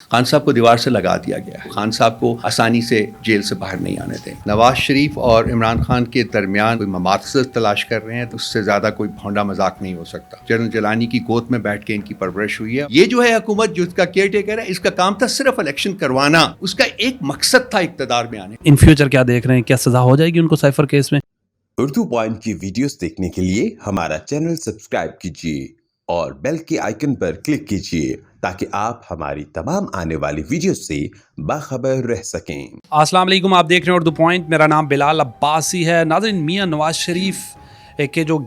خان صاحب کو دیوار سے لگا دیا گیا ہے. خان صاحب کو آسانی سے جیل سے باہر نہیں آنے دیں. نواز شریف اور عمران خان کے درمیان کوئی مماثلت تلاش کر رہے ہیں تو اس سے زیادہ کوئی بھونڈا مذاق نہیں ہو سکتا. جنرل جیلانی کی گود میں بیٹھ کے ان کی پرورش ہوئی ہے. یہ جو ہے حکومت جو اس کا کیئر ٹیکر ہے، اس کا کام تھا صرف الیکشن کروانا. اس کا ایک مقصد تھا اقتدار میں آنے. ان فیوچر کیا دیکھ رہے ہیں؟ کیا سزا ہو جائے گی ان کو سائفر کیس میں؟ اردو پوائنٹ کی ویڈیوز دیکھنے کے لیے ہمارا چینل سبسکرائب کیجیے اور بیل کے آئیکن پر کلک کیجیے تاکہ آپ ہماری تمام آنے والی ویڈیوز سے باخبر رہ سکیں. السلام علیکم، آپ دیکھ رہے ہیں اردو پوائنٹ. میرا نام بلال عباسی ہے. ناظرین، میاں نواز شریف کے جو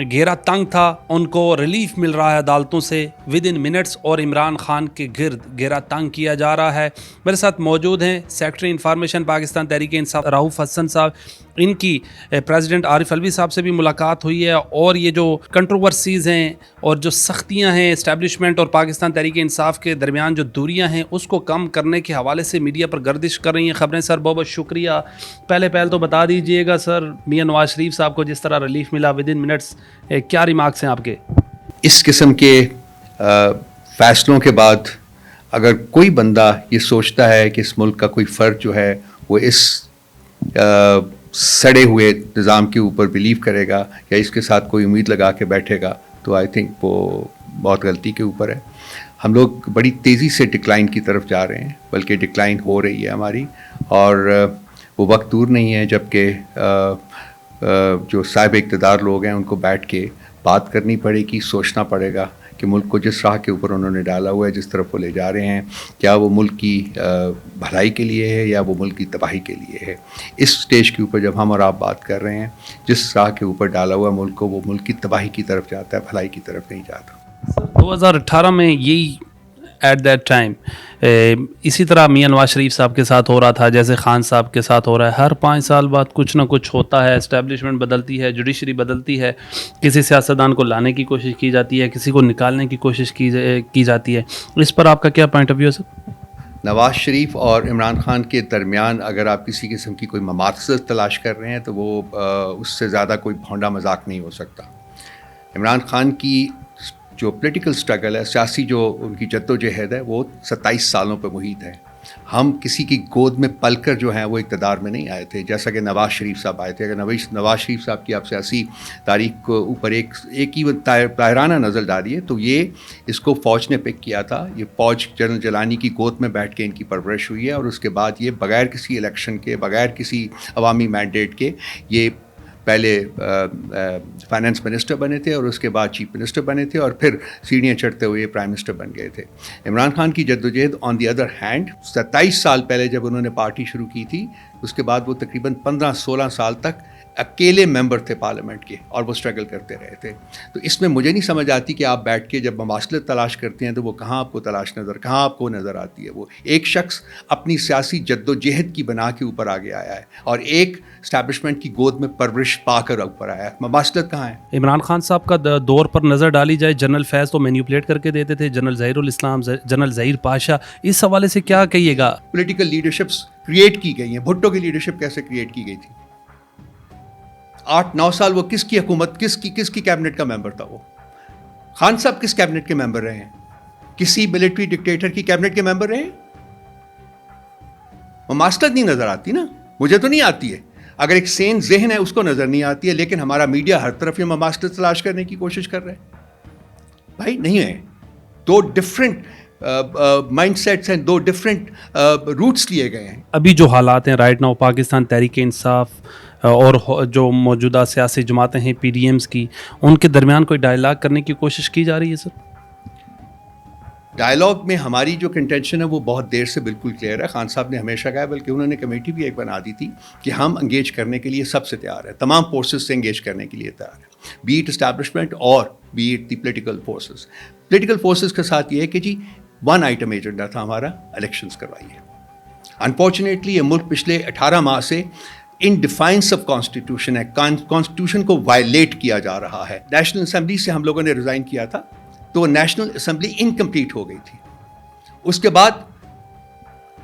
گھیرا تنگ تھا ان کو ریلیف مل رہا ہے عدالتوں سے ود ان منٹس، اور عمران خان کے گرد گھیرا تنگ کیا جا رہا ہے. میرے ساتھ موجود ہیں سیکرٹری انفارمیشن پاکستان تحریک انصاف رؤوف حسن صاحب. ان کی پریزیڈنٹ عارف الوی صاحب سے بھی ملاقات ہوئی ہے، اور یہ جو کنٹروورسیز ہیں اور جو سختیاں ہیں اسٹیبلشمنٹ اور پاکستان تحریک انصاف کے درمیان جو دوریاں ہیں اس کو کم کرنے کے حوالے سے میڈیا پر گردش کر رہی ہیں خبریں. سر بہت بہت شکریہ. پہلے تو بتا دیجئے گا سر، میاں نواز شریف صاحب کو جس طرح ریلیف ملا ود ان منٹس، کیا ریمارکس ہیں آپ کے؟ اس قسم کے فیصلوں کے بعد اگر کوئی بندہ یہ سوچتا ہے کہ اس ملک کا کوئی فرد جو ہے وہ اس سڑے ہوئے نظام کے اوپر بلیو کرے گا یا اس کے ساتھ کوئی امید لگا کے بیٹھے گا، تو آئی تھنک وہ بہت غلطی کے اوپر ہے. ہم لوگ بڑی تیزی سے ڈکلائن کی طرف جا رہے ہیں، بلکہ ڈکلائن ہو رہی ہے ہماری، اور وہ وقت دور نہیں ہے جب کہ جو صاحب اقتدار لوگ ہیں ان کو بیٹھ کے بات کرنی پڑے گی، سوچنا پڑے گا کہ ملک کو جس راہ کے اوپر انہوں نے ڈالا ہوا ہے، جس طرف وہ لے جا رہے ہیں، کیا وہ ملک کی بھلائی کے لیے ہے یا وہ ملک کی تباہی کے لیے ہے. اس سٹیج کے اوپر جب ہم اور آپ بات کر رہے ہیں، جس راہ کے اوپر ڈالا ہوا ملک کو، وہ ملک کی تباہی کی طرف جاتا ہے، بھلائی کی طرف نہیں جاتا. 2018 میں یہی ایٹ دیٹ ٹائم اسی طرح میاں نواز شریف صاحب کے ساتھ ہو رہا تھا جیسے خان صاحب کے ساتھ ہو رہا ہے. ہر 5 سال بعد کچھ نہ کچھ ہوتا ہے، اسٹیبلشمنٹ بدلتی ہے، جوڈیشری بدلتی ہے، کسی سیاستدان کو لانے کی کوشش کی جاتی ہے، کسی کو نکالنے کی کوشش کی جاتی ہے. اس پر آپ کا کیا پوائنٹ آف ویو ہے سر؟ نواز شریف اور عمران خان کے درمیان اگر آپ کسی قسم کی کوئی مماثلت تلاش کر رہے ہیں تو وہ اس سے زیادہ کوئی بھونڈا مذاق نہیں ہو سکتا. عمران خان کی جو پولیٹیکل سٹرگل ہے، سیاسی جو ان کی جد و جہد ہے، وہ 27 سالوں پہ محیط ہے. ہم کسی کی گود میں پل کر جو ہیں وہ اقتدار میں نہیں آئے تھے جیسا کہ نواز شریف صاحب آئے تھے. اگر نواز شریف صاحب کی آپ سیاسی تاریخ کو اوپر ایک ہی طاہرانہ نظر ڈالیے تو یہ اس کو فوج نے پک کیا تھا. یہ فوج جنرل جیلانی کی گود میں بیٹھ کے ان کی پرورش ہوئی ہے، اور اس کے بعد یہ بغیر کسی الیکشن کے، بغیر کسی عوامی مینڈیٹ کے، یہ پہلے فائنانس منسٹر بنے تھے اور اس کے بعد چیف منسٹر بنے تھے، اور پھر سیڑھیاں چڑھتے ہوئے پرائم منسٹر بن گئے تھے. عمران خان کی جدوجہد آن دی ادر ہینڈ 27 سال پہلے جب انہوں نے پارٹی شروع کی تھی، اس کے بعد وہ تقریباً 15-16 سال تک اکیلے ممبر تھے پارلیمنٹ کے، اور وہ اسٹرگل کرتے رہے تھے. تو اس میں مجھے نہیں سمجھ آتی کہ آپ بیٹھ کے جب مماثلت تلاش کرتے ہیں تو وہ کہاں آپ کو نظر آتی ہے. وہ ایک شخص اپنی سیاسی جد و جہد کی بنا کے اوپر آگے آیا ہے، اور ایک اسٹیبلشمنٹ کی گود میں پرورش پا کر اوپر آیا ہے. مماثلت کہاں ہے؟ عمران خان صاحب کا دور پر نظر ڈالی جائے، جنرل فیض تو مینیپولیٹ کر کے دیتے تھے، جنرل ظہیر الاسلام، جنرل ظہیر پاشا، اس حوالے سے کیا کہیے گا؟ پولیٹیکل لیڈرشپس کریٹ کی گئی ہیں. بھٹو کی لیڈرشپ کیسے کریٹ کی گئی تھی؟ 8-9 سال وہ کس کی حکومت، کس کی کیبنٹ کا ممبر تھا؟ وہ خان صاحب کس کیبنٹ کے ممبر رہے ہیں؟ کسی ملٹری ڈکٹیٹر کی کیبنٹ کے ممبر رہے ہیں؟ مماثلت نہیں نظر آتی نا، مجھے تو نہیں آتی ہے. اگر ایک سین ذہن ہے اس کو نظر نہیں آتی ہے، لیکن ہمارا میڈیا ہر طرف یہ مماثلت تلاش کرنے کی کوشش کر رہے ہیں. بھائی نہیں ہے، 2 ڈفرینٹ مائنڈ سیٹس ہیں، 2 ڈفرینٹ روٹس لیے گئے ہیں. ابھی جو حالات ہیں رائٹ ناؤ پاکستان تحریک انصاف اور جو موجودہ سیاسی جماعتیں ہیں پی ڈی ایمز کی، ان کے درمیان کوئی ڈائلاگ کرنے کی کوشش کی جا رہی ہے سر؟ ڈائلاگ میں ہماری جو کنٹینشن ہے وہ بہت دیر سے بالکل کلیئر ہے. خان صاحب نے ہمیشہ کہا ہے، بلکہ انہوں نے کمیٹی بھی ایک بنا دی تھی کہ ہم انگیج کرنے کے لیے سب سے تیار ہے، تمام فورسز سے انگیج کرنے کے لیے تیار ہے، بی اٹ اسٹیبلشمنٹ اور be it the political forces. Political forces کے ساتھ یہ ہے کہ جی 1 آئٹم ایجنڈا تھا ہمارا، الیکشنز کروائیے. انفارچونیٹلی یہ ملک پچھلے 18 ماہ سے ان ڈیفائنس آف کانسٹیٹیوشن ہے، کانسٹیٹیوشن کو وائلیٹ کیا جا رہا ہے. نیشنل اسمبلی سے ہم لوگوں نے ریزائن کیا تھا تو وہ نیشنل اسمبلی انکمپلیٹ ہو گئی تھی. اس کے بعد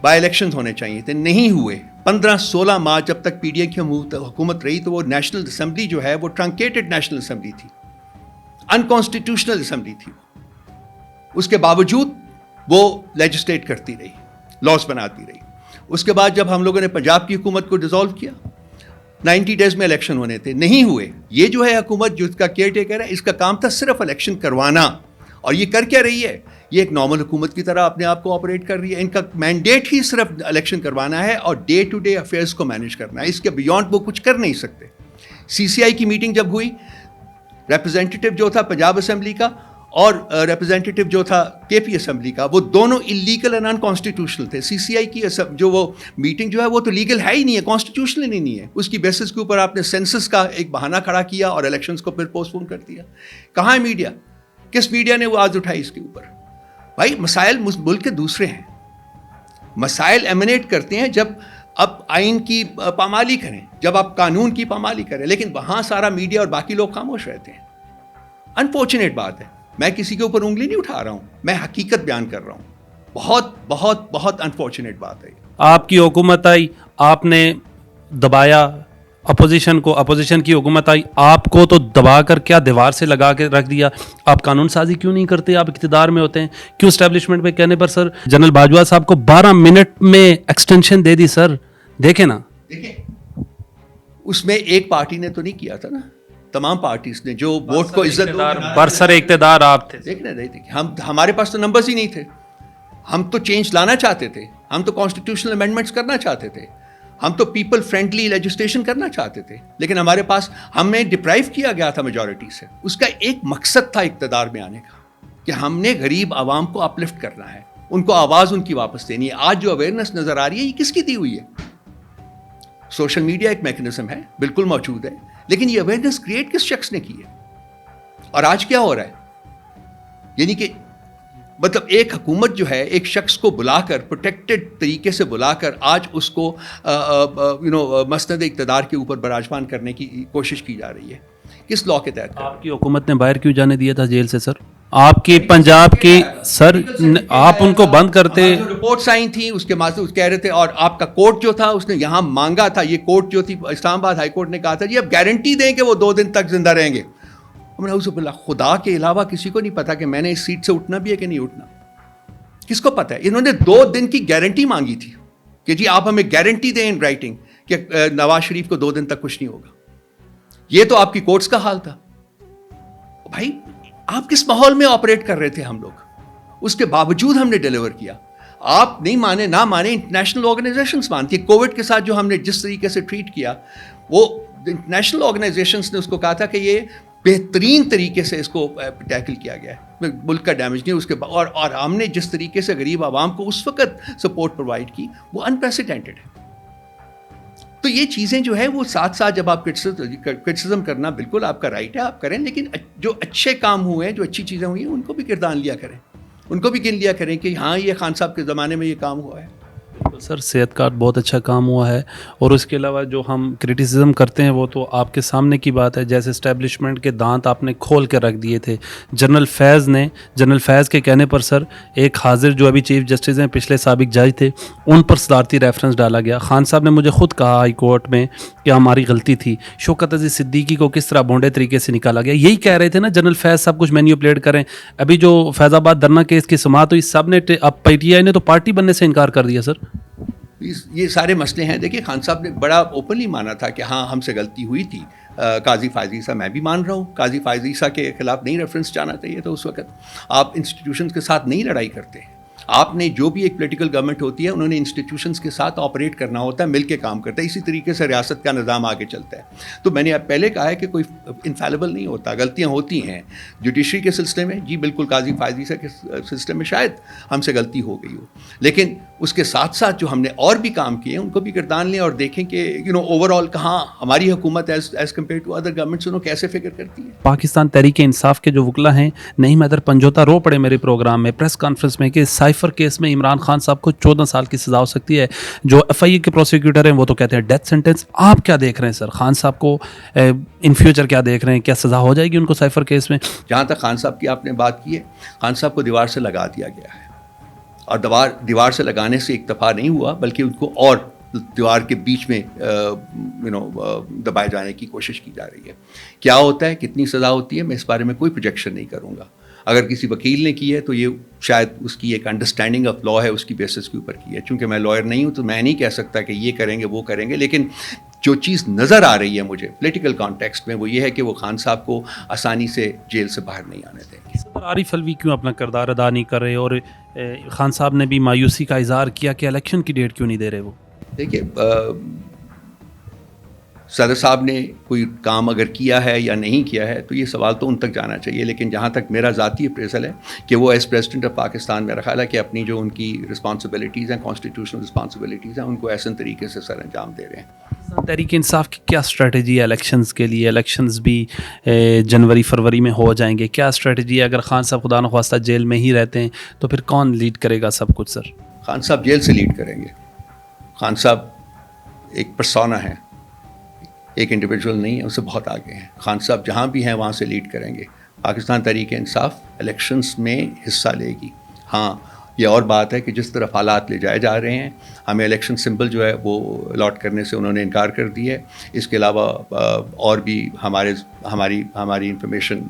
بائی الیکشنز ہونے چاہیے تھے، نہیں ہوئے. 15-16 ماہ جب تک پی ڈی اے کی حکومت رہی تو وہ نیشنل اسمبلی جو ہے وہ ٹرنکیٹڈ نیشنل اسمبلی تھی، انکانسٹیٹیوشنل اسمبلی تھی. اس کے باوجود وہ لیجسلیٹ کرتی رہی, لاس بناتی رہی. اس کے بعد جب ہم لوگوں نے پنجاب کی حکومت کو ڈیزالو کیا, 90 ڈیز میں الیکشن ہونے تھے, نہیں ہوئے. یہ جو ہے حکومت جو اس کا کیئر ٹیکر ہے, اس کا کام تھا صرف الیکشن کروانا, اور یہ کر کیا رہی ہے, یہ ایک نارمل حکومت کی طرح اپنے آپ کو آپریٹ کر رہی ہے. ان کا مینڈیٹ ہی صرف الیکشن کروانا ہے اور ڈے ٹو ڈے افیئرس کو مینیج کرنا ہے, اس کے بیونڈ وہ کچھ کر نہیں سکتے. سی سی آئی کی میٹنگ جب ہوئی, ریپرزینٹیٹیو جو تھا پنجاب اسمبلی کا اور ریپرزینٹیٹیو جو تھا کے پی اسمبلی کا, وہ دونوں انلیگل اینڈ ان کانسٹیٹیوشنل تھے. سی سی آئی کی جو وہ میٹنگ جو ہے وہ تو لیگل ہے ہی نہیں ہے, کانسٹیٹیوشنل ہی نہیں ہے. اس کی بیسس کے اوپر آپ نے سینسس کا ایک بہانہ کھڑا کیا اور الیکشنز کو پھر پوسٹ پون کر دیا. کہاں ہے میڈیا؟ کس میڈیا نے وہ آواز اٹھائی اس کے اوپر؟ بھائی مسائل ملک کے دوسرے ہیں. مسائل ایمنیٹ کرتے ہیں جب آپ آئین کی پامالی کریں, جب آپ قانون کی پامالی کریں, لیکن وہاں سارا میڈیا اور باقی لوگ خاموش رہتے ہیں. انفارچونیٹ بات ہے. میں کسی کے اوپر انگلی نہیں اٹھا رہا ہوں, میں حقیقت بیان کر رہا ہوں. بہت بہت بہت انفارچونیٹ بات ہے. آپ کی حکومت آئی, آپ نے دبایا اپوزیشن کو, اپوزیشن کی حکومت آئی, آپ کو تو دبا کر کیا دیوار سے لگا کے رکھ دیا. آپ قانون سازی کیوں نہیں کرتے؟ آپ اقتدار میں ہوتے ہیں, کیوں اسٹیبلشمنٹ پہ کہنے پر سر جنرل باجوہ صاحب کو 12 منٹ میں ایکسٹینشن دے دی؟ سر دیکھیں نا, دیکھیں اس میں ایک پارٹی نے تو نہیں کیا تھا نا, تمام پارٹیز نے جو ووٹ کو عزت برسر اقتدار آپ تھے. دیکھیں ہمارے پاس تو نمبرز ہی نہیں تھے. ہم تو چینج لانا چاہتے تھے, ہم تو کانسٹیٹیوشنل امینڈمنٹس کرنا چاہتے تھے, ہم تو پیپل فرینڈلی لیجسلیشن کرنا چاہتے تھے, لیکن ہمارے پاس ہمیں ڈپرائیو کیا گیا تھا میجورٹی سے. اس کا ایک مقصد تھا اقتدار میں آنے کا, کہ ہم نے غریب عوام کو اپلفٹ کرنا ہے, ان کو آواز ان کی واپس دینی ہے. آج جو اویئرنیس نظر آ رہی ہے یہ کس کی دی ہوئی ہے؟ سوشل میڈیا ایک میکنزم ہے, بالکل موجود ہے, لیکن یہ اویئرنیس کریٹ کس شخص نے کی ہے؟ اور آج کیا ہو رہا ہے؟ یعنی کہ مطلب ایک حکومت جو ہے ایک شخص کو بلا کر, پروٹیکٹڈ طریقے سے بلا کر, آج اس کو مسند اقتدار کے اوپر براجمان کرنے کی کوشش کی جا رہی ہے. کس لا کے تحت؟ آپ کی حکومت نے باہر کیوں جانے دیا تھا جیل سے سر؟ آپ کی پنجاب کی سر, آپ ان کو بند کرتے. رپورٹس آئی تھیں اس کے کہہ رہے تھے, اور آپ کا کورٹ جو تھا اس نے یہاں مانگا تھا, یہ کورٹ جو تھی اسلام آباد ہائی کورٹ نے کہا تھا جی اب گارنٹی دیں کہ وہ 2 دن تک زندہ رہیں گے. خدا کے علاوہ کسی کو نہیں پتا کہ میں نے اس سیٹ سے اٹھنا بھی ہے کہ نہیں اٹھنا. کس کو پتا ہے؟ انہوں نے 2 دن کی گارنٹی مانگی تھی کہ جی آپ ہمیں گارنٹی دیں ان رائٹنگ کہ نواز شریف کو 2 دن تک کچھ نہیں ہوگا. یہ تو آپ کی کورٹس کا حال تھا. بھائی آپ کس ماحول میں آپریٹ کر رہے تھے ہم لوگ؟ اس کے باوجود ہم نے ڈیلیور کیا. آپ نہیں مانے, نہ مانے, انٹرنیشنل آرگنائزیشنز مانتی ہیں. کووڈ کے ساتھ جو ہم نے جس طریقے سے ٹریٹ کیا, وہ انٹرنیشنل آرگنائزیشنز نے اس کو کہا تھا کہ یہ بہترین طریقے سے اس کو ٹیکل کیا گیا ہے, ملک کا ڈیمیج نہیں. اس کے اور ہم نے جس طریقے سے غریب عوام کو اس وقت سپورٹ پرووائڈ کی وہ انپریسیڈنٹڈ ہے. تو یہ چیزیں جو ہے وہ ساتھ ساتھ جب آپ کرٹیسزم کرنا بالکل آپ کا رائٹ ہے, آپ کریں, لیکن جو اچھے کام ہوئے ہیں, جو اچھی چیزیں ہوئی ہیں, ان کو بھی کردار لیا کریں, ان کو بھی گن لیا کریں کہ ہاں یہ خان صاحب کے زمانے میں یہ کام ہوا ہے. سر صحت کارڈ بہت اچھا کام ہوا ہے, اور اس کے علاوہ جو ہم کرٹیسزم کرتے ہیں وہ تو آپ کے سامنے کی بات ہے. جیسے اسٹیبلشمنٹ کے دانت آپ نے کھول کے رکھ دیے تھے. جنرل فیض کے کہنے پر سر ایک حاضر جو ابھی چیف جسٹس ہیں, پچھلے سابق جج تھے, ان پر صدارتی ریفرنس ڈالا گیا. خان صاحب نے مجھے خود کہا ہائی کورٹ میں کہ ہماری غلطی تھی. شوکت عزیز صدیقی کو کس طرح بونڈے طریقے سے نکالا گیا. یہی کہہ رہے تھے نا جنرل فیض صاحب کچھ مینیپولیٹ کریں. ابھی جو فیض آباد دھرنا کیس کی سماعت ہوئی, سب نے, اب پی ٹی آئی نے تو پارٹی بننے سے انکار کر دیا. سر یہ سارے مسئلے ہیں. دیکھیے خان صاحب نے بڑا اوپنلی مانا تھا کہ ہاں ہم سے غلطی ہوئی تھی. قاضی فائز عیسیٰ, میں بھی مان رہا ہوں, قاضی فائز عیسیٰ کے خلاف نہیں ریفرنس جانا چاہیے. تو اس وقت آپ انسٹیٹیوشنس کے ساتھ نہیں لڑائی کرتے. آپ نے جو بھی ایک پولیٹیکل گورنمنٹ ہوتی ہے انہوں نے انسٹیٹیوشنس کے ساتھ آپریٹ کرنا ہوتا ہے, مل کے کام کرتا ہے. اسی طریقے سے ریاست کا نظام آگے چلتا ہے. تو میں نے پہلے کہا ہے کہ کوئی انفیلیبل نہیں ہوتا, غلطیاں ہوتی ہیں. جوڈیشری کے سلسلے میں جی بالکل قاضی فائز عیسیٰ کے سلسلے میں شاید ہم سے غلطی ہو گئی ہو, لیکن اس کے ساتھ ساتھ جو ہم نے اور بھی کام کیے ہیں ان کو بھی کردار لیں اور دیکھیں کہ اوور آل کہاں ہماری حکومت as compare to other governments انہوں کیسے فکر کرتی ہے. پاکستان تحریک انصاف کے جو وکلا ہیں, نعیم حیدر پنجوتا رو پڑے میرے پروگرام میں پریس کانفرنس میں کہ سائفر کیس میں عمران خان صاحب کو 14 سال کی سزا ہو سکتی ہے. جو ایف آئی اے کے پروسیکیوٹر ہیں وہ تو کہتے ہیں ڈیتھ سینٹینس. آپ کیا دیکھ رہے ہیں سر, خان صاحب کو ان فیوچر کیا دیکھ رہے ہیں, کیا سزا ہو جائے گی ان کو سائفر کیس میں؟ جہاں تک خان صاحب کی آپ نے بات کی ہے, خان صاحب کو دیوار سے لگا دیا گیا ہے, اور دیوار سے لگانے سے اکتفا نہیں ہوا بلکہ ان کو اور دیوار کے بیچ میں دبائے جانے کی کوشش کی جا رہی ہے. کیا ہوتا ہے, کتنی سزا ہوتی ہے, میں اس بارے میں کوئی پروجیکشن نہیں کروں گا. اگر کسی وکیل نے کی ہے تو یہ شاید اس کی ایک انڈرسٹینڈنگ آف لا ہے, اس کی بیسس کے اوپر کی ہے. چونکہ میں لائر نہیں ہوں تو میں نہیں کہہ سکتا کہ یہ کریں گے وہ کریں گے, لیکن جو چیز نظر آ رہی ہے مجھے پولیٹیکل کانٹیکسٹ میں وہ یہ ہے کہ وہ خان صاحب کو آسانی سے جیل سے باہر نہیں آنے دیں گے. صدر عارف الوی کیوں اپنا کردار ادا نہیں کر رہے, اور خان صاحب نے بھی مایوسی کا اظہار کیا کہ الیکشن کی ڈیٹ کیوں نہیں دے رہے وہ؟ دیکھیے صدر صاحب نے کوئی کام اگر کیا ہے یا نہیں کیا ہے تو یہ سوال تو ان تک جانا چاہیے, لیکن جہاں تک میرا ذاتی اپریزل ہے کہ وہ ایز پریزیڈنٹ آف پاکستان میرا خیال ہے کہ اپنی جو ان کی رسپانسبلٹیز ہیں, کانسٹیٹیوشنل رسپانسبلٹیز ہیں, ان کو احسن طریقے سے سر انجام دے رہے ہیں. تحریک انصاف کی کیا اسٹریٹجی ہے الیکشنز کے لیے؟ الیکشنز بھی جنوری فروری میں ہو جائیں گے, کیا اسٹریٹجی ہے؟ اگر خان صاحب خدا نخواستہ جیل میں ہی رہتے ہیں تو پھر کون لیڈ کرے گا سب کچھ سر؟ خان صاحب جیل سے لیڈ کریں گے. خان صاحب ایک پرسونا ہے, ایک انڈیویجول نہیں ہے, اس سے بہت آگے ہیں. خان صاحب جہاں بھی ہیں وہاں سے لیڈ کریں گے. پاکستان تحریک انصاف الیکشنز میں حصہ لے گی. ہاں یہ اور بات ہے کہ جس طرف حالات لے جائے جا رہے ہیں, ہمیں الیکشن سمبل جو ہے وہ الاٹ کرنے سے انہوں نے انکار کر دی ہے. اس کے علاوہ اور بھی ہماری انفارمیشن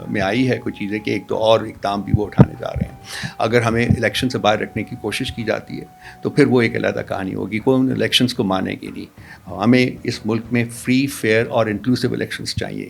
میں آئی ہے کچھ چیزیں کہ ایک تو اور اقدام بھی وہ اٹھانے جا رہے ہیں. اگر ہمیں الیکشن سے باہر رکھنے کی کوشش کی جاتی ہے تو پھر وہ ایک علیحدہ کہانی ہوگی, کوئی ان الیکشنز کو مانے گی نہیں. ہمیں اس ملک میں فری, فیئر اور انکلوسیو الیکشنز چاہیے.